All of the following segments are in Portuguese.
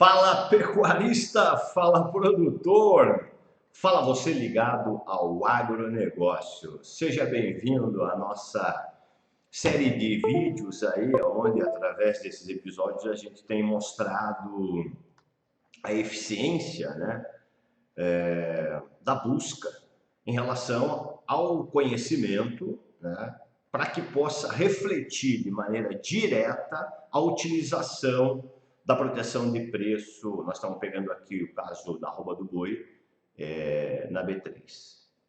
Fala pecuarista, fala produtor, fala você ligado ao agronegócio. Seja bem-vindo à nossa série de vídeos aí, onde através desses episódios a gente tem mostrado a eficiência, né, da busca em relação ao conhecimento, né, para que possa refletir de maneira direta a utilização da proteção de preço. Nós estamos pegando aqui o caso da arroba do boi na B3,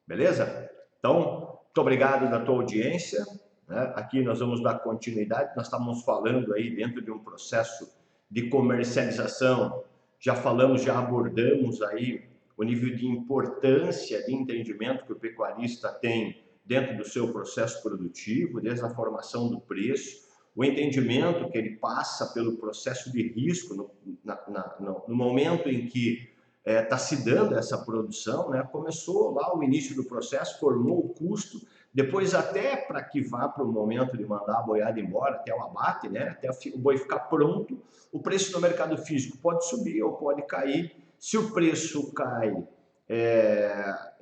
beleza? Então, muito obrigado da tua audiência, né? Aqui nós vamos dar continuidade. Nós estamos falando aí dentro de um processo de comercialização, já abordamos aí o nível de importância de entendimento que o pecuarista tem dentro do seu processo produtivo, desde a formação do preço, o entendimento que ele passa pelo processo de risco no momento em que está se dando essa produção, né? Começou lá o início do processo, formou o custo, depois até para que vá para o momento de mandar a boiada embora, até o abate, né? Até o boi ficar pronto, o preço no mercado físico pode subir ou pode cair. Se o preço cai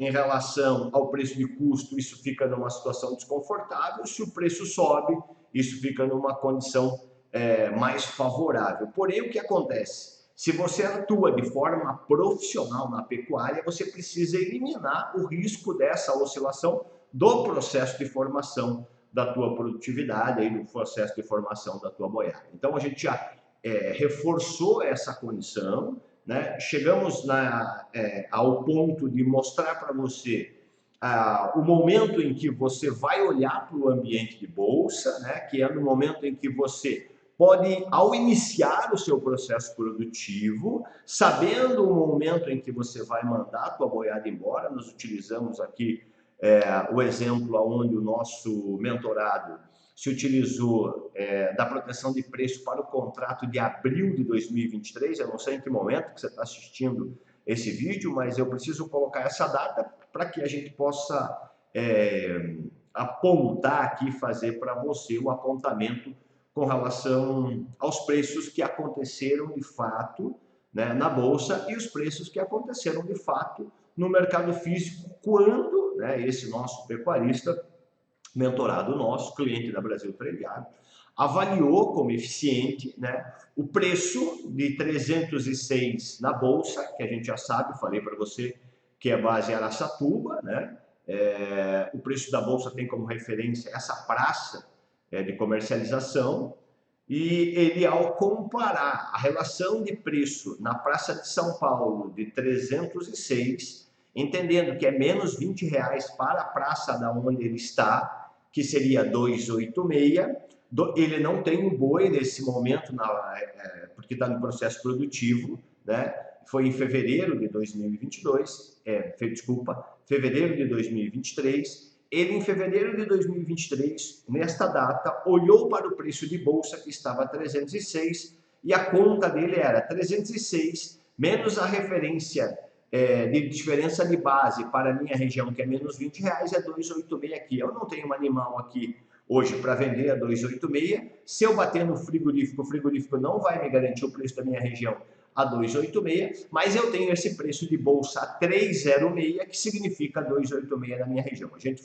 em relação ao preço de custo, isso fica numa situação desconfortável. Se o preço sobe, isso fica numa condição mais favorável. Porém, o que acontece? Se você atua de forma profissional na pecuária, você precisa eliminar o risco dessa oscilação do processo de formação da tua produtividade, aí, do processo de formação da tua boiada. Então, a gente já reforçou essa condição, né? Chegamos ao ponto de mostrar para você o momento em que você vai olhar para o ambiente de bolsa, né? Que é no momento em que você pode, ao iniciar o seu processo produtivo, sabendo o momento em que você vai mandar a tua boiada embora. Nós utilizamos aqui o exemplo onde o nosso mentorado se utilizou da proteção de preço para o contrato de abril de 2023. Eu não sei em que momento que você está assistindo esse vídeo, mas eu preciso colocar essa data para que a gente possa apontar aqui, fazer para você o apontamento com relação aos preços que aconteceram de fato, né, na Bolsa, e os preços que aconteceram de fato no mercado físico, quando, né, esse nosso pecuarista, mentorado nosso, cliente da Brasil Tradeado, avaliou como eficiente, né, o preço de 306 na Bolsa, que a gente já sabe, falei para você que é base Araçatuba, né? O preço da Bolsa tem como referência essa praça de comercialização, e ele, ao comparar a relação de preço na Praça de São Paulo de 306, entendendo que é menos R$20 para a praça da onde ele está, que seria 286, ele não tem o boi nesse momento, porque está no processo produtivo, né? Foi em fevereiro de 2022, fevereiro de 2023, ele, em fevereiro de 2023, nesta data, olhou para o preço de bolsa, que estava 306, e a conta dele era 306 menos a referência de diferença de base para a minha região, que é menos R$20, é 286 aqui. Eu não tenho um animal aqui hoje para vender a 286. Se eu bater no frigorífico, o frigorífico não vai me garantir o preço da minha região a 286, mas eu tenho esse preço de bolsa a 306, que significa 286 na minha região. A gente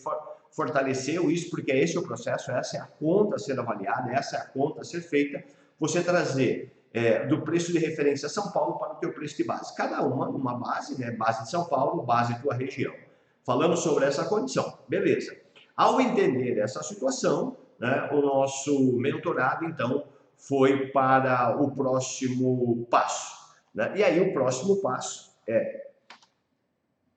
fortaleceu isso porque esse é o processo, essa é a conta a ser avaliada, essa é a conta a ser feita. Você trazer do preço de referência São Paulo para o teu preço de base. Cada uma base, né? Base de São Paulo, base tua região. Falamos sobre essa condição. Beleza. Ao entender essa situação, né, o nosso mentorado, então, foi para o próximo passo, né? E aí o próximo passo é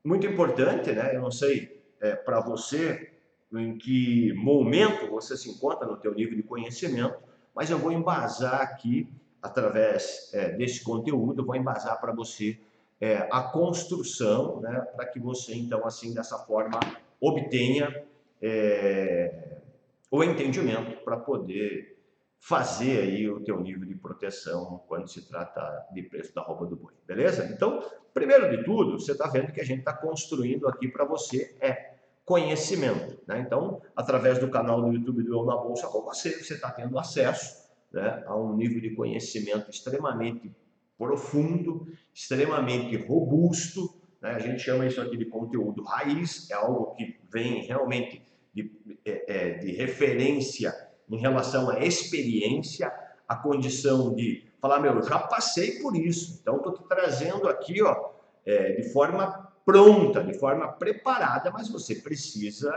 muito importante, né? Eu não sei para você em que momento você se encontra no teu nível de conhecimento, mas eu vou embasar aqui, através desse conteúdo, eu vou embasar para você a construção, né? Para que você, então, assim, dessa forma, obtenha o entendimento para poder fazer aí o teu nível de proteção quando se trata de preço da arroba do boi, beleza? Então, primeiro de tudo, você está vendo que a gente está construindo aqui para você conhecimento, né? Então, através do canal do YouTube do Eu na Bolsa com você está tendo acesso, né, a um nível de conhecimento extremamente profundo, extremamente robusto, né? A gente chama isso aqui de conteúdo raiz, é algo que vem realmente de referência em relação à experiência, a condição de falar, meu, eu já passei por isso, então estou te trazendo aqui, ó, de forma pronta, de forma preparada, mas você precisa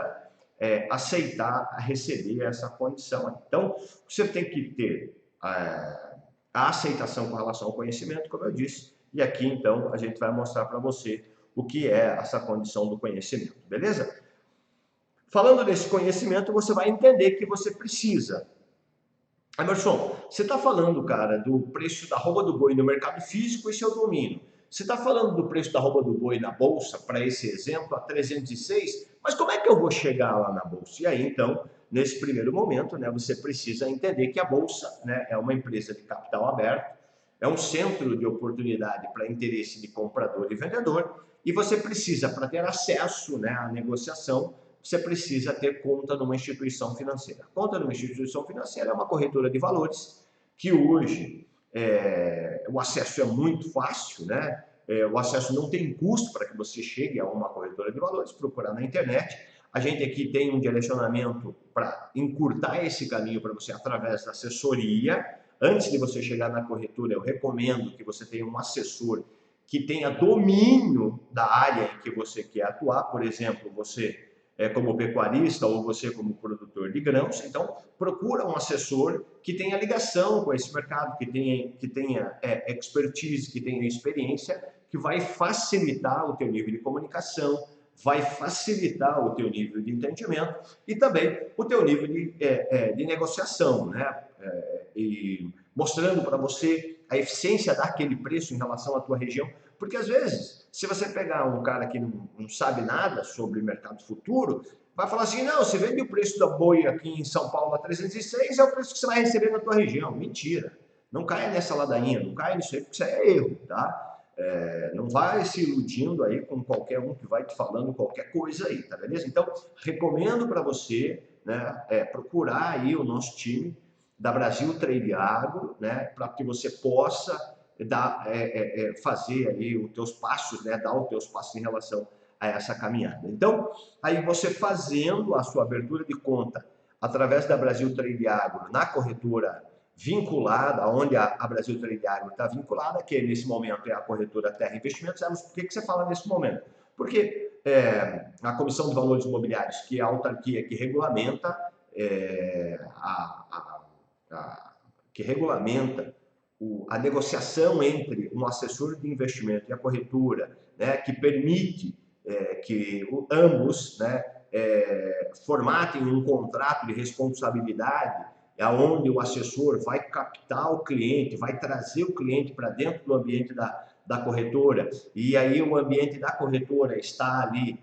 aceitar receber essa condição. Então, você tem que ter a aceitação com relação ao conhecimento, como eu disse, e aqui então a gente vai mostrar para você o que é essa condição do conhecimento, beleza? Falando desse conhecimento, você vai entender que você precisa. Emerson, você está falando, cara, do preço da arroba do boi no mercado físico, esse é o domínio. Você está falando do preço da arroba do boi na bolsa, para esse exemplo, a 306, mas como é que eu vou chegar lá na bolsa? E aí, então, nesse primeiro momento, né, você precisa entender que a bolsa, né, é uma empresa de capital aberto, é um centro de oportunidade para interesse de comprador e vendedor, e você precisa, para ter acesso, né, à negociação, você precisa ter conta numa instituição financeira. Conta numa instituição financeira é uma corretora de valores que hoje o acesso é muito fácil, né? O acesso não tem custo para que você chegue a uma corretora de valores, procurar na internet. A gente aqui tem um direcionamento para encurtar esse caminho para você através da assessoria. Antes de você chegar na corretora, eu recomendo que você tenha um assessor que tenha domínio da área em que você quer atuar. Por exemplo, você como pecuarista ou você como produtor de grãos, então procura um assessor que tenha ligação com esse mercado, que tenha expertise, que tenha experiência, que vai facilitar o teu nível de comunicação, vai facilitar o teu nível de entendimento e também o teu nível de negociação, né? E mostrando para você a eficiência daquele preço em relação à tua região, porque às vezes, se você pegar um cara que não sabe nada sobre mercado futuro, vai falar assim, não, você vende o preço da boi aqui em São Paulo a 306, é o preço que você vai receber na tua região. Mentira. Não caia nessa ladainha, não caia nisso aí, porque isso é erro, tá? Não vai se iludindo aí com qualquer um que vai te falando qualquer coisa aí, tá beleza? Então, recomendo para você, né, procurar aí o nosso time da Brasil Trade Agro, né, para que você possa fazer aí os teus passos, né, dar os teus passos em relação a essa caminhada. Então, aí você fazendo a sua abertura de conta através da Brasil Trade Agro na corretora vinculada, onde a Brasil Trade Agro está vinculada, que nesse momento é a corretora Terra Investimentos. Por que você fala nesse momento? Porque a Comissão de Valores Imobiliários, que é a autarquia que regulamenta a negociação entre um assessor de investimento e a corretora, né, que permite que ambos, né, formatem um contrato de responsabilidade, onde o assessor vai captar o cliente, vai trazer o cliente para dentro do ambiente da corretora, e aí o ambiente da corretora está ali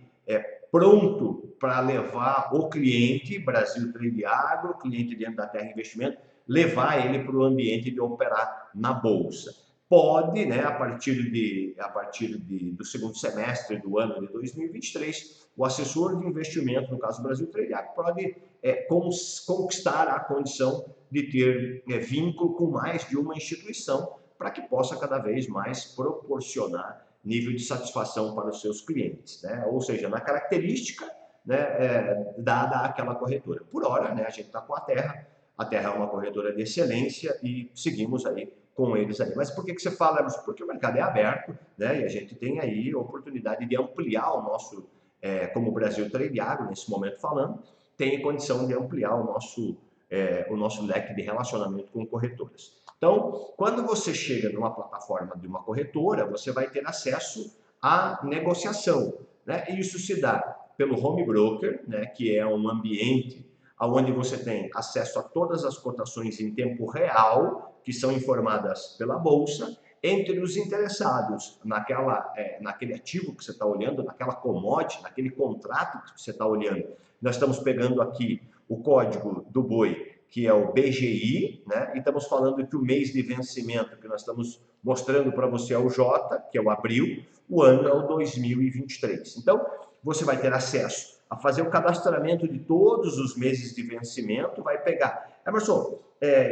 pronto para levar o cliente, Brasil Trade Agro, cliente dentro da Terra Investimento, levar ele para o ambiente de operar na bolsa. Pode, né, a partir do segundo semestre do ano de 2023, o assessor de investimento, no caso do Brasil Trade Agro, pode conquistar a condição de ter vínculo com mais de uma instituição para que possa cada vez mais proporcionar nível de satisfação para os seus clientes, né? Ou seja, na característica, né, dada àquela corretora. Por hora, né, a gente está com a Terra é uma corretora de excelência e seguimos aí com eles aí. Mas por que você fala? Porque o mercado é aberto, né, e a gente tem aí a oportunidade de ampliar o nosso, como o Brasil Trade Agro, nesse momento falando, tem condição de ampliar o nosso leque de relacionamento com corretoras. Então, quando você chega numa plataforma de uma corretora, você vai ter acesso à negociação, né? E isso se dá pelo home broker, né, que é um ambiente onde você tem acesso a todas as cotações em tempo real, que são informadas pela Bolsa, entre os interessados naquele ativo que você está olhando, naquela commodity, naquele contrato que você está olhando. Nós estamos pegando aqui o código do boi, que é o BGI, né? E estamos falando que o mês de vencimento que nós estamos mostrando para você é o J, que é o abril, o ano é o 2023. Então, você vai ter acesso a fazer o cadastramento de todos os meses de vencimento, vai pegar. Emerson,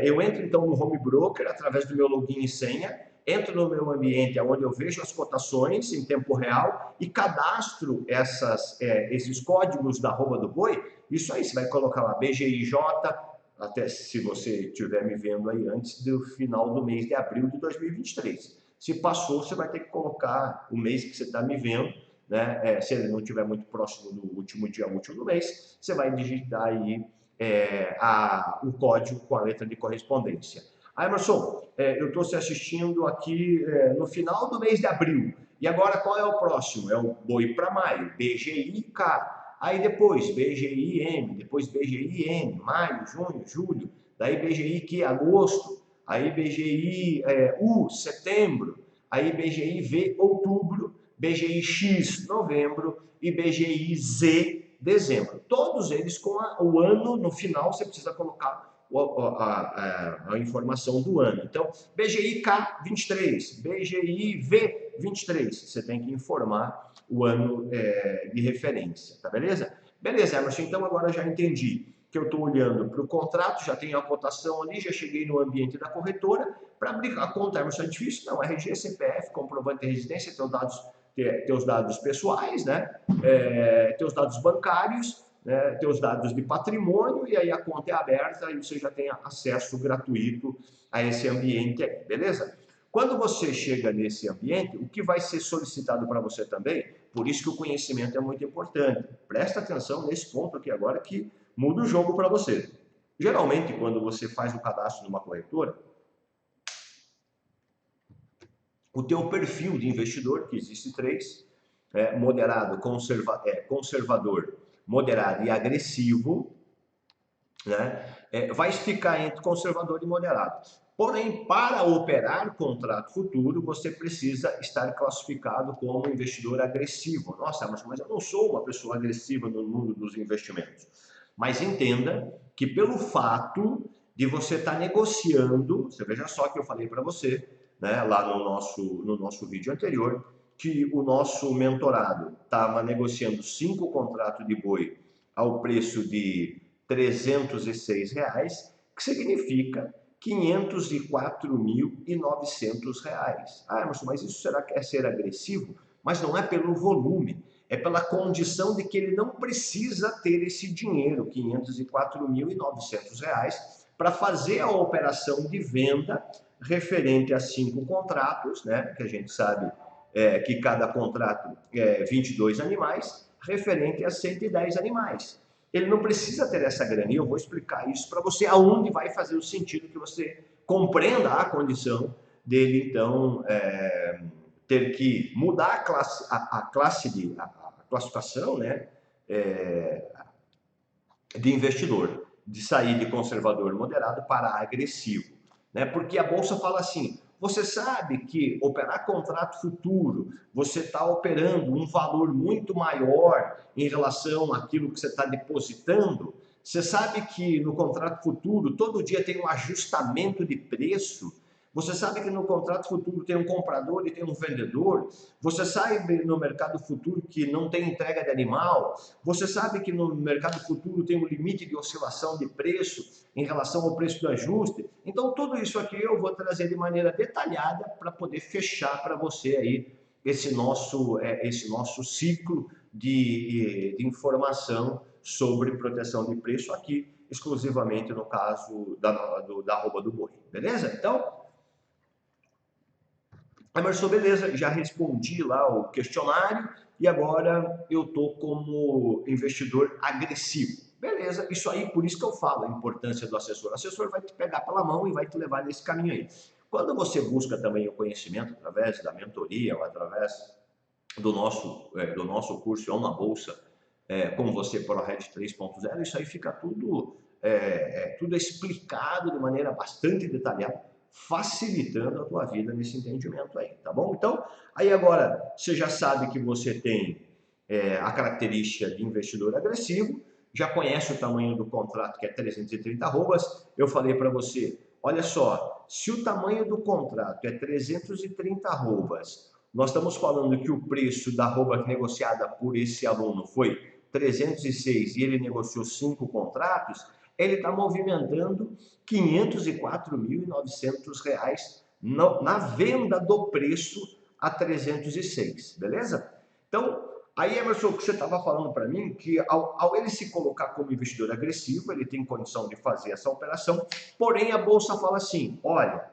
eu entro então no home broker através do meu login e senha entro no meu ambiente onde eu vejo as cotações em tempo real e cadastro esses códigos da arroba do boi. Isso aí, você vai colocar lá BGIJ, até se você estiver me vendo aí antes do final do mês de abril de 2023. Se passou, você vai ter que colocar o mês que você está me vendo, né? Se ele não estiver muito próximo do último dia útil do mês, você vai digitar aí o código com a letra de correspondência. Emerson, eu estou se assistindo aqui no final do mês de abril. E agora qual é o próximo? É o boi para maio, BGI-K. Aí depois BGI-M, depois BGI-N, maio, junho, julho. Daí BGI-Q, agosto. Aí BGI-U, setembro. Aí BGI-V, outubro. BGI-X, novembro. E BGI-Z, dezembro. Todos eles com o ano no final, você precisa colocar a informação do ano. Então, BGI-K 23, BGI-V 23, você tem que informar o ano de referência, tá beleza? Beleza, Emerson, então agora já entendi que eu estou olhando para o contrato, já tenho a cotação ali, já cheguei no ambiente da corretora, para abrir a conta, Emerson, é difícil? Não, RG, CPF, comprovante de residência, teus dados pessoais, né? Teus dados bancários, né, teus dados de patrimônio, e aí a conta é aberta e você já tem acesso gratuito a esse ambiente aí, beleza? Quando você chega nesse ambiente, o que vai ser solicitado para você também, por isso que o conhecimento é muito importante. Presta atenção nesse ponto aqui agora que muda o jogo para você. Geralmente, quando você faz o cadastro numa corretora, o teu perfil de investidor, que existe três, moderado, conservador, moderado e agressivo, né? Vai ficar entre conservador e moderado. Porém, para operar contrato futuro, você precisa estar classificado como investidor agressivo. Nossa, mas eu não sou uma pessoa agressiva no mundo dos investimentos. Mas entenda que pelo fato de você estar negociando, você veja só que eu falei para você, né, lá no nosso vídeo anterior, que o nosso mentorado estava negociando 5 contratos de boi ao preço de R$306, que significa R$504.900. Emerson, mas isso será que é ser agressivo? Mas não é pelo volume, é pela condição de que ele não precisa ter esse dinheiro, R$504.900, para fazer a operação de venda referente a 5 contratos, né? Que a gente sabe que cada contrato é 22 animais, referente a 110 animais. Ele não precisa ter essa grana, e eu vou explicar isso para você, aonde vai fazer o sentido que você compreenda a condição dele, então, ter que mudar a classificação, né, de investidor, de sair de conservador moderado para agressivo, né? Porque a bolsa fala assim: você sabe que operar contrato futuro, você está operando um valor muito maior em relação àquilo que você está depositando. Você sabe que no contrato futuro todo dia tem um ajustamento de preço. Você sabe que no contrato futuro tem um comprador e tem um vendedor. Você sabe no mercado futuro que não tem entrega de animal. Você sabe que no mercado futuro tem um limite de oscilação de preço em relação ao preço do ajuste. Então, tudo isso aqui eu vou trazer de maneira detalhada para poder fechar para você aí esse nosso ciclo de informação sobre proteção de preço aqui, exclusivamente no caso da arroba do boi. Beleza? Então, Emerson, beleza, já respondi lá o questionário e agora eu estou como investidor agressivo. Beleza, isso aí, por isso que eu falo a importância do assessor. O assessor vai te pegar pela mão e vai te levar nesse caminho aí. Quando você busca também o conhecimento através da mentoria ou através do nosso curso É uma Bolsa com você ProRed 3.0, isso aí fica tudo explicado de maneira bastante detalhada, facilitando a tua vida nesse entendimento aí, tá bom? Então, aí agora você já sabe que você tem a característica de investidor agressivo, já conhece o tamanho do contrato, que é 330 arrobas. Eu falei para você, olha só, se o tamanho do contrato é 330 arrobas, nós estamos falando que o preço da arroba negociada por esse aluno foi 306 e ele negociou 5 contratos, ele está movimentando R$ 504.900 na venda do preço a 306, beleza? Então, aí, Emerson, o que você estava falando para mim, que ao ele se colocar como investidor agressivo, ele tem condição de fazer essa operação, porém a Bolsa fala assim, olha,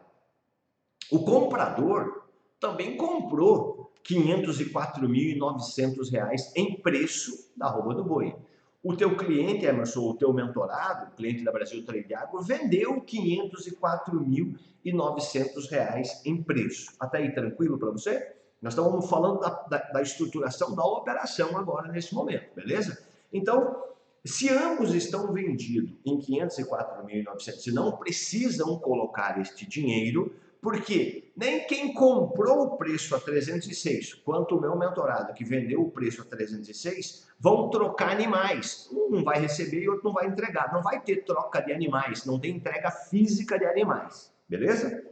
o comprador também comprou R$ 504.900 em preço da arroba do boi. O teu cliente, Emerson, o teu mentorado, cliente da Brasil Trade Agro, vendeu R$ 504.900 em preço. Até aí, tranquilo para você? Nós estamos falando da estruturação da operação agora, nesse momento, beleza? Então, se ambos estão vendidos em 504.900 e não precisam colocar este dinheiro, porque nem quem comprou o preço a 306, quanto o meu mentorado que vendeu o preço a 306, vão trocar animais. Um vai receber e outro não vai entregar. Não vai ter troca de animais, não tem entrega física de animais, beleza?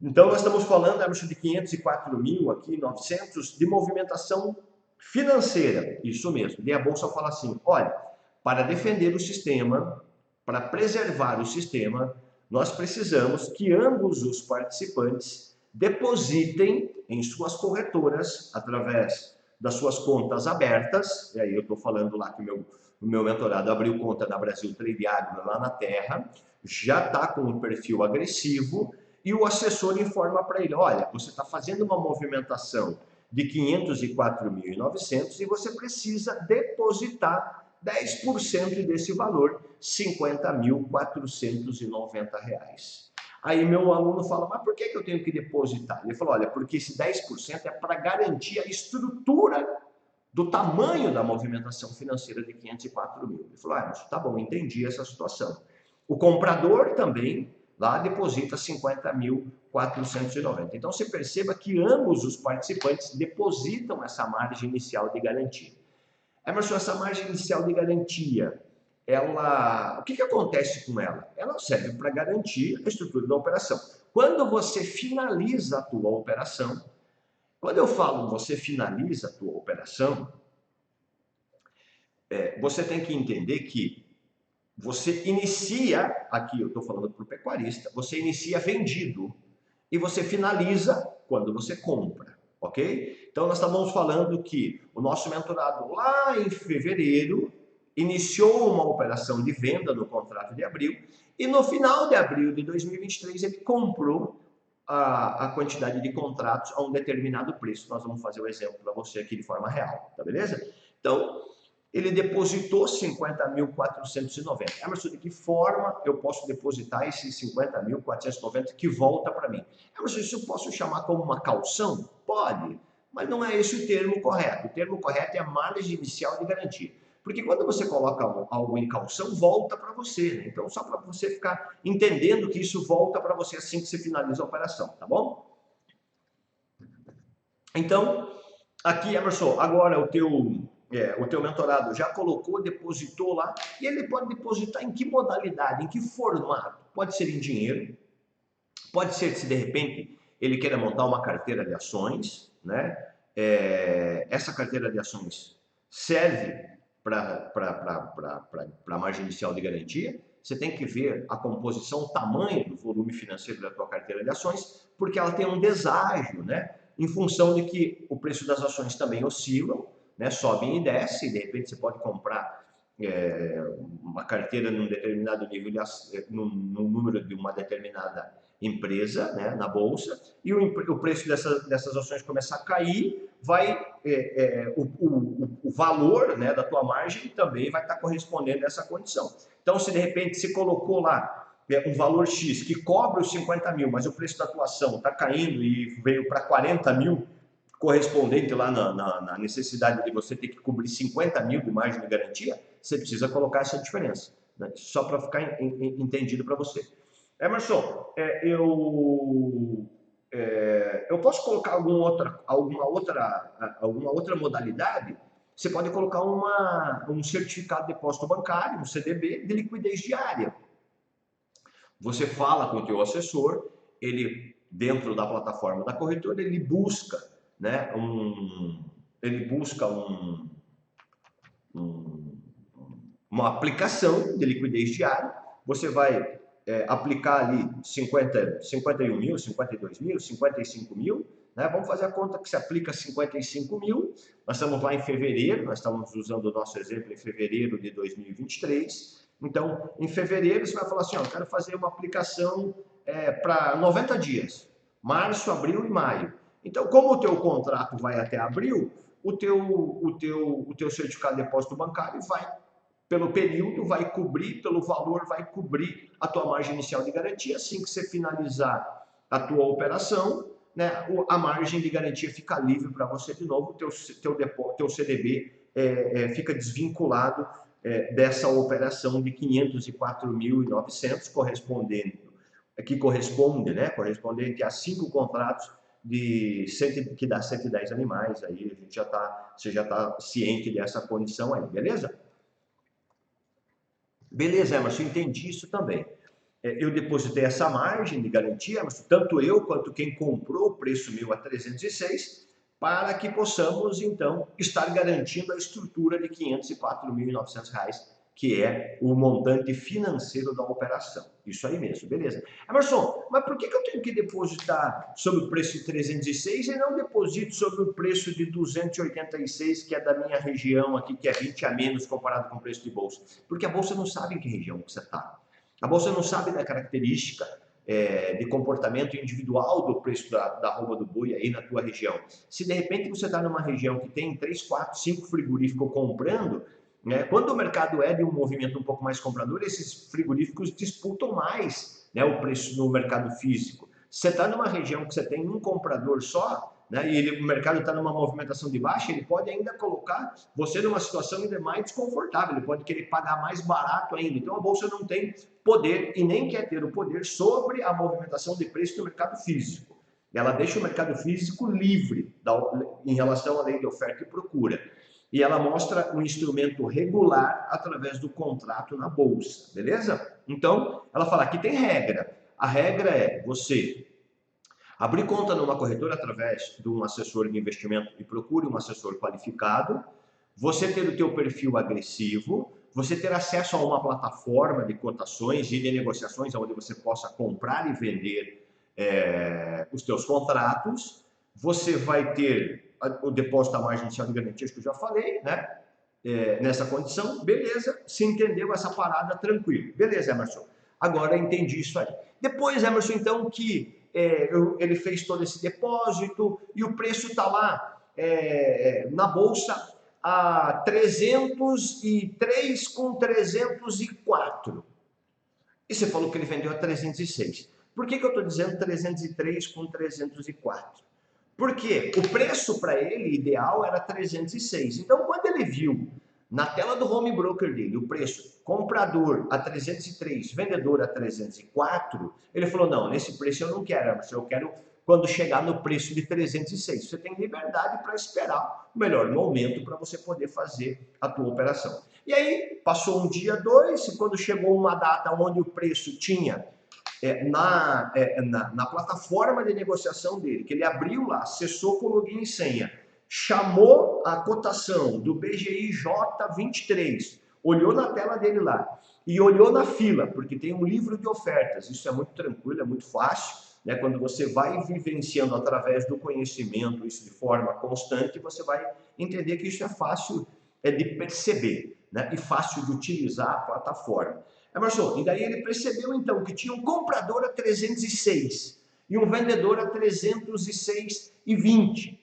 Então nós estamos falando, Emerson, de 504 mil aqui, 900, de movimentação financeira. Isso mesmo. E a Bolsa fala assim, olha, para defender o sistema, para preservar o sistema, nós precisamos que ambos os participantes depositem em suas corretoras, através das suas contas abertas, e aí eu estou falando lá que o meu mentorado abriu conta na Brasil Trade Agro lá na Terra, já está com um perfil agressivo, e o assessor informa para ele, olha, você está fazendo uma movimentação de 504.900 e você precisa depositar 10% desse valor, R$ 50.490. Aí meu aluno fala, mas por que eu tenho que depositar? Ele falou, olha, porque esse 10% é para garantir a estrutura do tamanho da movimentação financeira de 504 mil. Ele falou, tá bom, entendi essa situação. O comprador também lá deposita 50.490. Então você perceba que ambos os participantes depositam essa margem inicial de garantia. Emerson, essa margem inicial de garantia, o que acontece com ela? Ela serve para garantir a estrutura da operação. Quando você finaliza a tua operação, quando eu falo você finaliza a tua operação, você tem que entender que você inicia, aqui eu estou falando para o pecuarista, você inicia vendido e você finaliza quando você compra, ok? Então nós estávamos falando que o nosso mentorado lá em fevereiro iniciou uma operação de venda no contrato de abril e no final de abril de 2023 ele comprou a quantidade de contratos a um determinado preço. Nós vamos fazer o exemplo para você aqui de forma real, tá beleza? Então, ele depositou 50.490. Emerson, de que forma eu posso depositar esses 50.490 que volta para mim? Emerson, isso eu posso chamar como uma calção? Pode, mas não é esse o termo correto. O termo correto é a margem inicial de garantia. Porque quando você coloca algo em calção, volta para você, né? Então, só para você ficar entendendo que isso volta para você assim que você finaliza a operação, tá bom? Então, aqui, Emerson, agora o teu mentorado já colocou, depositou lá, e ele pode depositar em que modalidade, em que formato? Pode ser em dinheiro, pode ser se de repente ele queira montar uma carteira de ações, né? Essa carteira de ações serve para a margem inicial de garantia. Você tem que ver a composição, o tamanho do volume financeiro da tua carteira de ações, porque ela tem um deságio, né? Em função de que o preço das ações também oscilam, né? Sobem e descem, de repente você pode comprar uma carteira num determinado nível, num número de uma determinada empresa, né, na bolsa, e o preço dessas ações começar a cair, o valor, né, da tua margem também vai estar correspondendo a essa condição. Então, se de repente você colocou lá um valor X que cobre os 50 mil, mas o preço da tua ação está caindo e veio para 40 mil, correspondente lá na necessidade de você ter que cobrir 50 mil de margem de garantia, você precisa colocar essa diferença, né? Só para ficar entendido para você. Emerson, eu posso colocar alguma outra modalidade? Você pode colocar um certificado de depósito bancário, um CDB, de liquidez diária. Você fala com o teu assessor, ele, dentro da plataforma da corretora, ele busca, né, uma aplicação de liquidez diária. Você vai aplicar ali 51 mil, 52 mil, 55 mil, né? Vamos fazer a conta que se aplica 55 mil, nós estamos lá em fevereiro, nós estamos usando o nosso exemplo em fevereiro de 2023, então em fevereiro você vai falar assim, ó, eu quero fazer uma aplicação para 90 dias, março, abril e maio. Então, como o teu contrato vai até abril, o teu certificado de depósito bancário vai, pelo período, vai cobrir, pelo valor, vai cobrir a tua margem inicial de garantia. Assim que você finalizar a tua operação, né, a margem de garantia fica livre para você de novo, teu CDB fica desvinculado dessa operação de 504.900, correspondente a 5 contratos que dá 110 animais. Aí você já tá ciente dessa condição aí, beleza? Beleza, Emerson, entendi isso também. Eu depositei essa margem de garantia, Emerson, tanto eu quanto quem comprou o preço meu a 306, para que possamos, então, estar garantindo a estrutura de R$ 504.900, que é o montante financeiro da operação. Isso aí mesmo, beleza. Emerson, mas por que eu tenho que depositar sobre o preço de 306 e não deposito sobre o preço de 286, que é da minha região aqui, que é 20 a menos comparado com o preço de bolsa? Porque a bolsa não sabe em que região que você está. A bolsa não sabe da característica de comportamento individual do preço da arroba do boi aí na tua região. Se de repente você está numa região que tem 3, 4, 5 frigoríficos comprando, né, quando o mercado é de um movimento um pouco mais comprador, esses frigoríficos disputam mais, né, o preço no mercado físico. Se você está numa região que você tem um comprador só, né, e o mercado está numa movimentação de baixa, ele pode ainda colocar você numa situação ainda mais desconfortável, ele pode querer pagar mais barato ainda. Então a bolsa não tem poder e nem quer ter o poder sobre a movimentação de preço do mercado físico. Ela deixa o mercado físico livre em relação à lei de oferta e procura. E ela mostra um instrumento regular através do contrato na bolsa, beleza? Então, ela fala que tem regra. A regra é você abrir conta numa corretora através de um assessor de investimento e procure um assessor qualificado, você ter o teu perfil agressivo, você ter acesso a uma plataforma de cotações e de negociações onde você possa comprar e vender os teus contratos, você vai ter o depósito da margem inicial de garantias que eu já falei, né? Nessa condição, beleza, se entendeu essa parada, tranquilo. Beleza, Emerson, agora entendi isso aí. Depois, Emerson, então, que ele fez todo esse depósito e o preço está lá na bolsa a 303 com 304. E você falou que ele vendeu a 306. Por que eu estou dizendo 303 com 304? Porque o preço para ele ideal era 306. Então, quando ele viu na tela do home broker dele o preço comprador a 303, vendedor a 304, ele falou, não, nesse preço eu não quero, eu quero quando chegar no preço de 306. Você tem liberdade para esperar o melhor momento para você poder fazer a tua operação. E aí, passou um dia, dois, e quando chegou uma data onde o preço tinha na plataforma de negociação dele, que ele abriu lá, acessou com login e senha, chamou a cotação do BGIJ23, olhou na tela dele lá e olhou na fila, porque tem um livro de ofertas. Isso é muito tranquilo, é muito fácil, né? Quando você vai vivenciando através do conhecimento isso de forma constante, você vai entender que isso é fácil de perceber, né? E fácil de utilizar a plataforma. Emerson, e daí ele percebeu então que tinha um comprador a 306 e um vendedor a 306,20.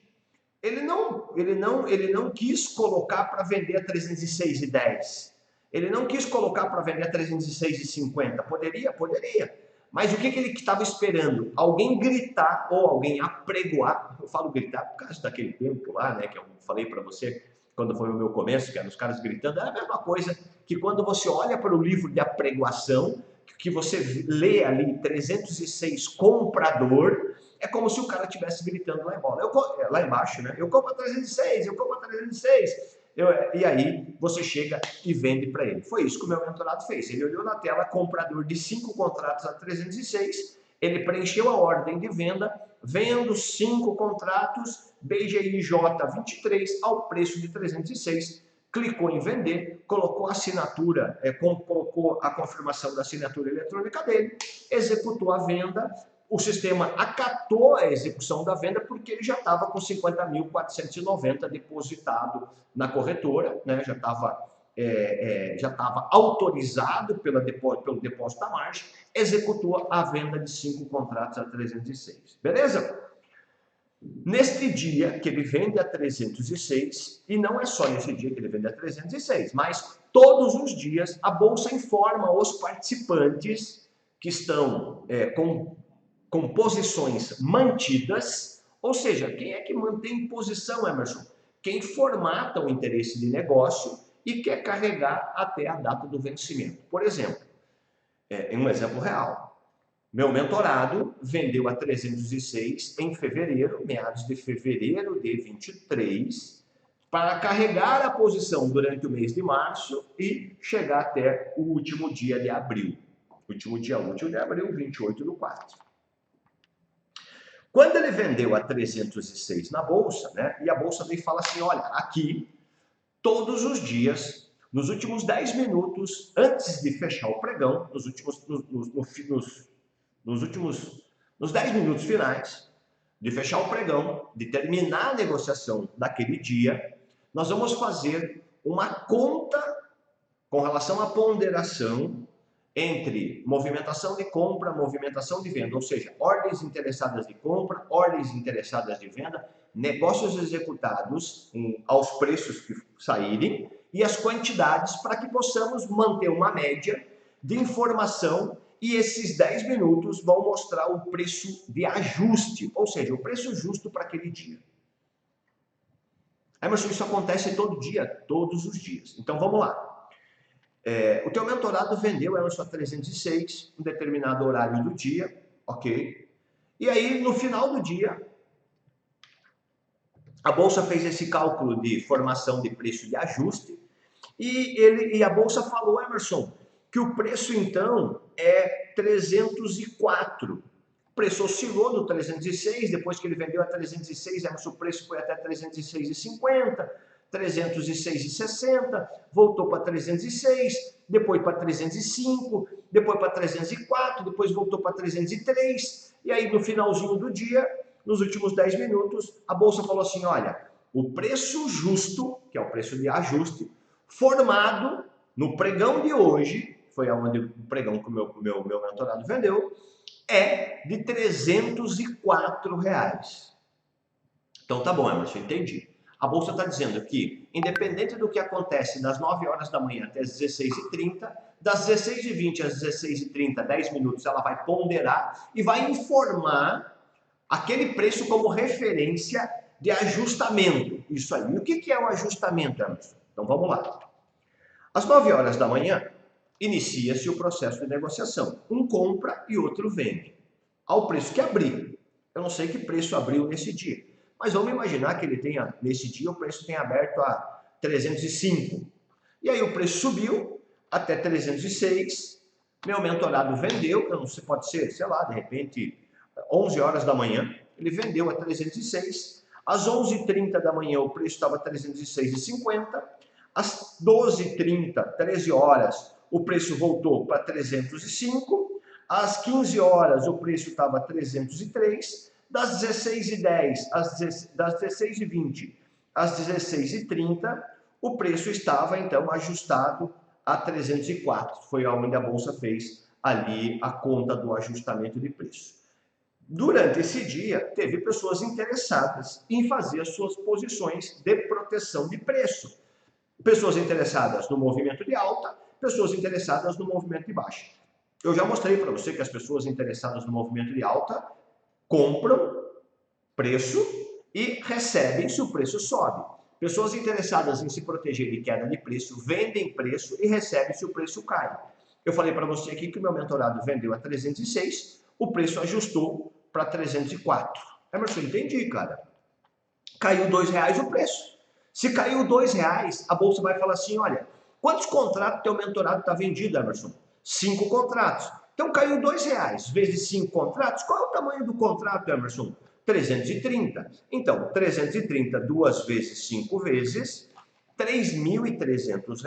Ele não quis colocar para vender a 306,10. Ele não quis colocar para vender a 306,50. Poderia? Poderia. Mas o que ele estava esperando? Alguém gritar ou alguém apregoar. Eu falo gritar por causa daquele tempo lá, né, que eu falei para você quando foi o meu começo, que eram os caras gritando. É a mesma coisa que quando você olha para o livro de apregoação, que você lê ali 306 comprador, é como se o cara estivesse gritando lá embaixo, né? Eu compro a 306, eu compro a 306. E aí você chega e vende para ele. Foi isso que o meu mentorado fez. Ele olhou na tela, comprador de 5 contratos a 306, ele preencheu a ordem de venda, vendo 5 contratos BGIJ 23 ao preço de 306, clicou em vender, colocou a assinatura, colocou a confirmação da assinatura eletrônica dele, executou a venda, o sistema acatou a execução da venda porque ele já estava com 50.490 depositado na corretora, né? Já estava autorizado pelo depósito da margem, executou a venda de 5 contratos a 306. Beleza? Neste dia que ele vende a 306, e não é só nesse dia que ele vende a 306, mas todos os dias a Bolsa informa os participantes que estão com posições mantidas, ou seja, quem é que mantém posição, Emerson? Quem formata o interesse de negócio e quer carregar até a data do vencimento. Por exemplo, em um exemplo real, meu mentorado vendeu a 306 em fevereiro, meados de fevereiro de 23, para carregar a posição durante o mês de março e chegar até o último dia de abril. Último dia útil de abril, 28/4. Quando ele vendeu a 306 na Bolsa, né, e a Bolsa daí fala assim, olha, aqui, todos os dias, nos últimos 10 minutos, antes de fechar o pregão, nos 10 minutos finais de fechar o pregão, de terminar a negociação daquele dia, nós vamos fazer uma conta com relação à ponderação entre movimentação de compra, movimentação de venda, ou seja, ordens interessadas de compra, ordens interessadas de venda, negócios executados aos preços que saírem e as quantidades para que possamos manter uma média de informação e esses 10 minutos vão mostrar o preço de ajuste, ou seja, o preço justo para aquele dia. Emerson, isso acontece todo dia, todos os dias. Então vamos lá. O teu mentorado vendeu, Emerson, a 306, um determinado horário do dia, ok? E aí, no final do dia, a Bolsa fez esse cálculo de formação de preço de ajuste e a Bolsa falou, Emerson, que o preço, então, é 304. O preço oscilou no 306, depois que ele vendeu a 306, o preço foi até 306,50, 306,60, voltou para 306, depois para 305, depois para 304, depois voltou para 303, e aí no finalzinho do dia, nos últimos 10 minutos, a Bolsa falou assim, olha, o preço justo, que é o preço de ajuste, formado no pregão de hoje, foi onde o pregão que o meu mentorado vendeu, é de R$304. Então tá bom, Emerson, entendi. A Bolsa está dizendo que, independente do que acontece das 9 horas da manhã até as 16h30, das 16h20 às 16h30, 10 minutos, ela vai ponderar e vai informar aquele preço como referência de ajustamento. Isso aí. E o que é o ajustamento, Emerson? Então vamos lá. Às 9 horas da manhã, inicia-se o processo de negociação. Um compra e outro vende. Ao preço que abrir. Eu não sei que preço abriu nesse dia. Mas vamos imaginar que ele tenha, nesse dia, o preço tenha aberto a 305. E aí o preço subiu até 306. Meu mentorado vendeu, eu não sei, pode ser, sei lá, de repente, 11 horas da manhã. Ele vendeu a 306. Às 11h30 da manhã o preço estava 306,50. Às 12h30, 13 horas, o preço voltou para 305. Às 15 horas o preço estava 303. Das 16h10, das 16h20 às 16h30, o preço estava, então, ajustado a 304. Foi onde a Bolsa fez ali a conta do ajustamento de preço. Durante esse dia, teve pessoas interessadas em fazer as suas posições de proteção de preço. Pessoas interessadas no movimento de alta, pessoas interessadas no movimento de baixa. Eu já mostrei para você que as pessoas interessadas no movimento de alta compram preço e recebem se o preço sobe. Pessoas interessadas em se proteger de queda de preço vendem preço e recebem se o preço cai. Eu falei para você aqui que o meu mentorado vendeu a 306, o preço ajustou para 304. Emerson, entendi, cara. Caiu R$2 o preço. Se caiu R$2, a Bolsa vai falar assim, olha, quantos contratos teu mentorado está vendido, Emerson? 5 contratos. Então caiu R$2 vezes 5 contratos. Qual é o tamanho do contrato, Emerson? 330. Então, 330 2 vezes 5 vezes R$ 3.300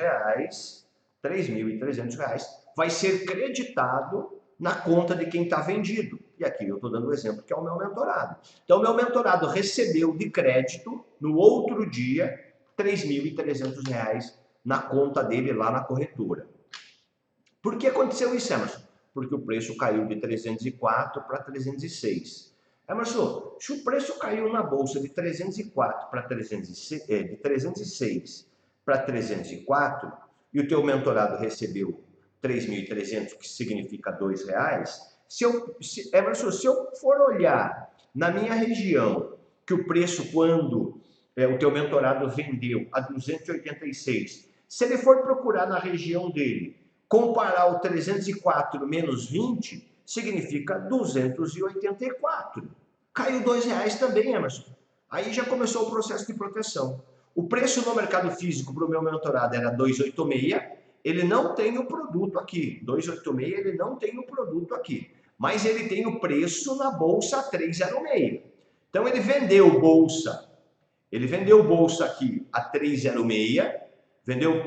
vai ser creditado na conta de quem está vendido. E aqui eu estou dando o exemplo que é o meu mentorado. Então, o meu mentorado recebeu de crédito, no outro dia, R$ 3.300 na conta dele lá na corretora. Por que aconteceu isso, Emerson? Porque o preço caiu de 304 para 306. Emerson, se o preço caiu na bolsa de 304 para 306, de 306 para 304 e o teu mentorado recebeu 3.300, que significa R$2, Emerson, se eu for olhar na minha região que o preço quando o teu mentorado vendeu a 286, se ele for procurar na região dele, comparar o 304 menos 20, significa 284. Caiu R$2 também, Emerson. Aí já começou o processo de proteção. O preço no mercado físico para o meu mentorado era 286, ele não tem o produto aqui. 286, ele não tem o produto aqui. Mas ele tem o preço na bolsa 306. Então ele vendeu bolsa aqui a 306,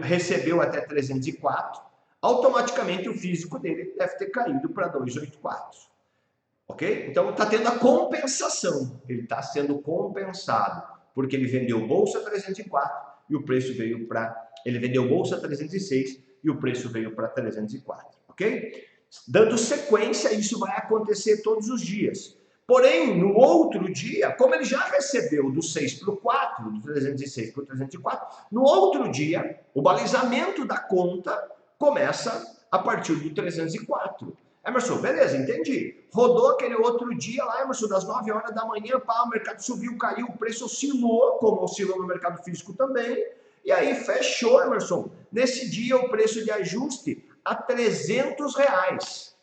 recebeu até 304, automaticamente o físico dele deve ter caído para 284. Ok? Então está tendo a compensação, ele está sendo compensado, porque ele vendeu bolsa 304 e o preço veio para... Ele vendeu bolsa 306 e o preço veio para 304, ok? Dando sequência, isso vai acontecer todos os dias. Porém, no outro dia, como ele já recebeu do 6 para o 4, do 306 para o 304, no outro dia, o balizamento da conta começa a partir do 304. Emerson, beleza, entendi. Rodou aquele outro dia lá, Emerson, das 9 horas da manhã, pá, o mercado subiu, caiu, o preço oscilou, como oscilou no mercado físico também, e aí fechou, Emerson. Nesse dia, o preço de ajuste a R$300.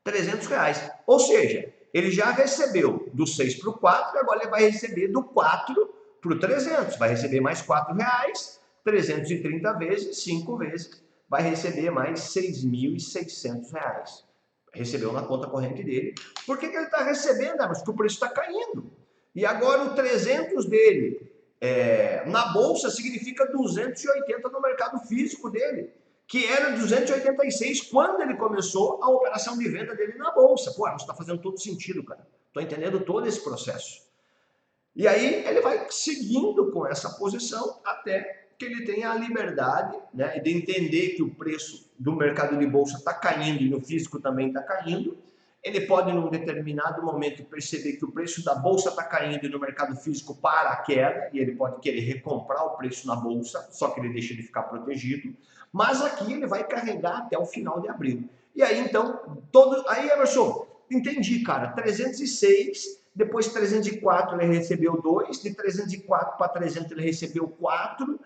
R$300. Ou seja, ele já recebeu do 6 para o 4, agora ele vai receber do 4 para o 300. Vai receber mais R$4, 330 vezes, 5 vezes, vai receber mais R$6.600. Recebeu na conta corrente dele. Por que ele está recebendo? Porque o preço está caindo. E agora o 300 dele na bolsa significa 280 no mercado físico dele, que era 286 quando ele começou a operação de venda dele na bolsa. Pô, isso está fazendo todo sentido, cara. Estou entendendo todo esse processo. E aí ele vai seguindo com essa posição até que ele tenha a liberdade, né, de entender que o preço do mercado de bolsa está caindo e no físico também está caindo. Ele pode, num determinado momento, perceber que o preço da bolsa está caindo e no mercado físico para a queda, e ele pode querer recomprar o preço na bolsa, só que ele deixa de ficar protegido. Mas aqui ele vai carregar até o final de abril. E aí, então, aí, Emerson, entendi, cara, 306, depois 304 ele recebeu 2, de 304 para 300 ele recebeu 4,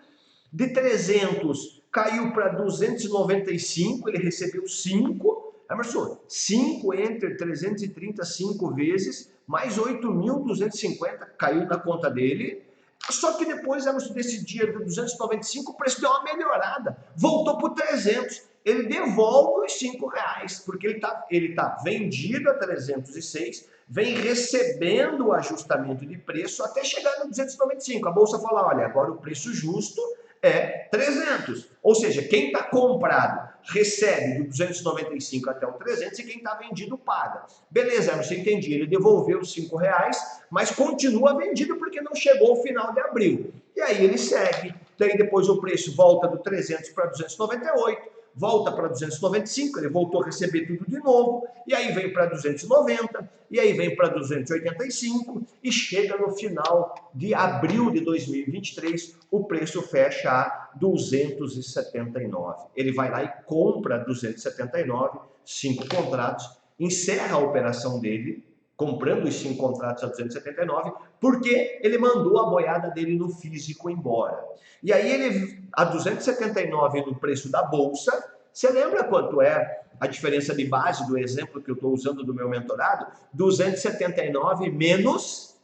de 300 caiu para 295, ele recebeu 5, Emerson, 5 entre 330, 5 vezes, mais 8.250 caiu na conta dele. Só que depois, Emerson, desse dia do 295, o preço deu uma melhorada, voltou para o 300. Ele devolve os R$5, porque ele tá vendido a 306, vem recebendo o ajustamento de preço até chegar no 295. A bolsa fala, olha, agora o preço justo é 300. Ou seja, quem está comprado recebe do 295 até o 300 e quem está vendido paga. Beleza, Emerson, entendi. Ele devolveu os R$5, mas continua vendido porque não chegou ao final de abril. E aí ele segue. Daí depois o preço volta do 300 para 298, volta para 295, ele voltou a receber tudo de novo, e aí vem para 290, e aí vem para 285, e chega no final de abril de 2023, o preço fecha a 279. Ele vai lá e compra 279, 5 contratos, encerra a operação dele, comprando os 5 contratos a 279, porque ele mandou a boiada dele no físico embora. E aí ele, a 279 no preço da bolsa, você lembra quanto é a diferença de base do exemplo que eu estou usando do meu mentorado? 279 menos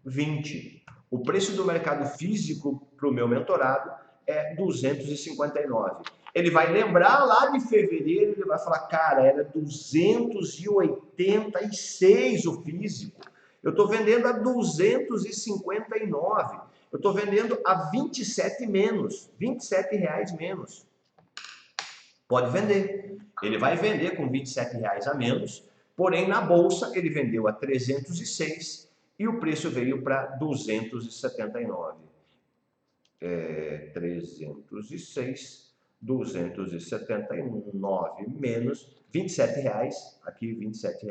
20. O preço do mercado físico para o meu mentorado é 259. Ele vai lembrar lá de fevereiro, ele vai falar, cara, era 286 o físico. Eu estou vendendo a 259. eu estou vendendo a 27 menos, R$ 27 menos. Pode vender. Ele vai vender com R$ 27 a menos, porém na bolsa ele vendeu a 306 e o preço veio para 279. 306, 279 menos R$ 27, aqui R$ 27,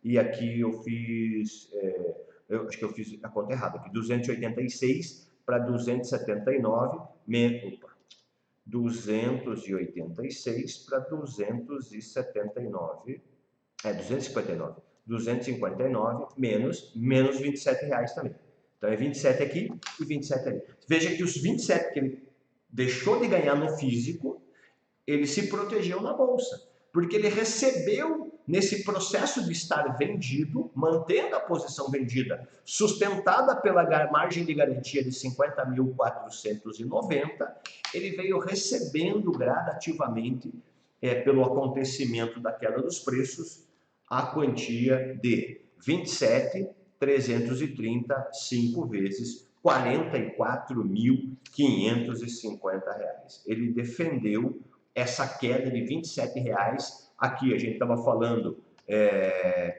e aqui eu fiz, eu acho que eu fiz a conta errada, aqui 286 para 279, opa, 286 para 279, 259 menos R$ 27 também. Então é 27 aqui e 27 ali. Veja que os 27 que ele deixou de ganhar no físico, ele se protegeu na bolsa, porque ele recebeu nesse processo de estar vendido, mantendo a posição vendida, sustentada pela margem de garantia de 50.490, ele veio recebendo gradativamente, pelo acontecimento da queda dos preços, a quantia de 27.330, 5 vezes R$ 44.550. Ele defendeu essa queda de R$ 27. Aqui a gente estava falando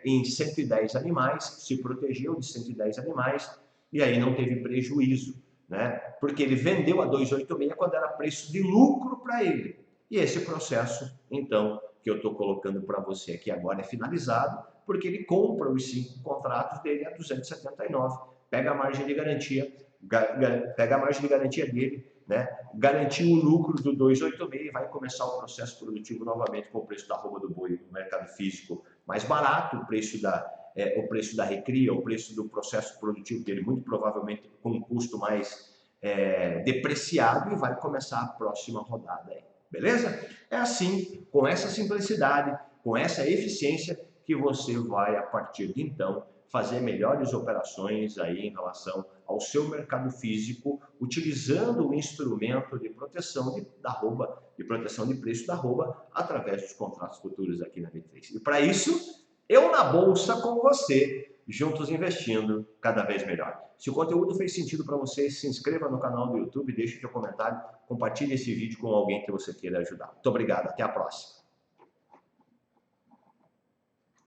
em 110 animais, se protegeu de 110 animais e aí não teve prejuízo, né? Porque ele vendeu a 286 quando era preço de lucro para ele. E esse processo, então, que eu estou colocando para você aqui agora é finalizado, porque ele compra os 5 contratos dele a 279, pega a margem de garantia, dele, né? Garantiu o lucro do 286 e vai começar o processo produtivo novamente com o preço da arroba do boi no mercado físico mais barato, o preço da recria, o preço do processo produtivo dele muito provavelmente com um custo mais depreciado, e vai começar a próxima rodada aí. Beleza? É assim, com essa simplicidade, com essa eficiência, que você vai, a partir de então, fazer melhores operações aí em relação ao seu mercado físico, utilizando o instrumento de proteção de proteção de preço da arroba, através dos contratos futuros aqui na B3. E para isso, eu na bolsa com você, juntos investindo cada vez melhor. Se o conteúdo fez sentido para você, se inscreva no canal do YouTube, deixe seu comentário, compartilhe esse vídeo com alguém que você queira ajudar. Muito obrigado, até a próxima.